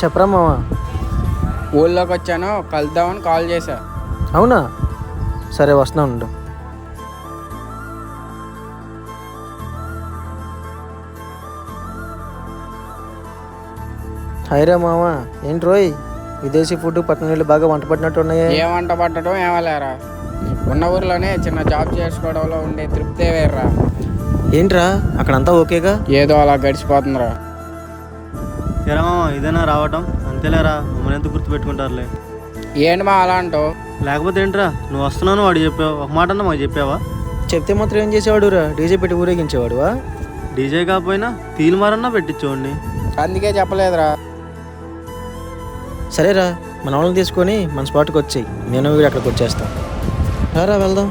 చెప్పరా మామ. ఊళ్ళోకి వచ్చాను, కలుద్దామని కాల్ చేశా. అవునా, సరే వస్తున్నా ఉండు. హైరా మామ, ఏంటి రోయ్ విదేశీ ఫుడ్ పట్టణ నీళ్ళు బాగా వంట పట్టినట్టు ఉన్నాయే. ఏ వంట పట్టడం ఏమలేరా, ఉన్న ఊర్లోనే చిన్న జాబ్ చేసుకోవడంలో ఉండే తృప్తే వేర్రా. ఏంట్రా అక్కడంతా ఓకేగా? ఏదో అలా గడిచిపోతుందిరా. ఎరా మామ, ఇదేనా రావటం? అంతేలేరా, మమ్మల్ని ఎంత గుర్తుపెట్టుకుంటారులే. ఏంటి మా అలా అంటావు? లేకపోతే ఏంట్రా, నువ్వు వస్తున్నాను వాడు చెప్పావు, ఒక మాట అన్నా మాకు చెప్పావా? చెప్తే మాత్రం ఏం చేసేవాడు రా, డీజే పెట్టి ఊరేగించేవాడువా? డీజే కాకపోయినా తీలుమారన్నా పెట్టించోండి. అందుకే చెప్పలేదురా. సరేరా, మన వాళ్ళని తీసుకొని మన స్పాట్కి వచ్చేయి, నేను వీడు అక్కడికి వచ్చేస్తాను. రారా వెళ్దాం.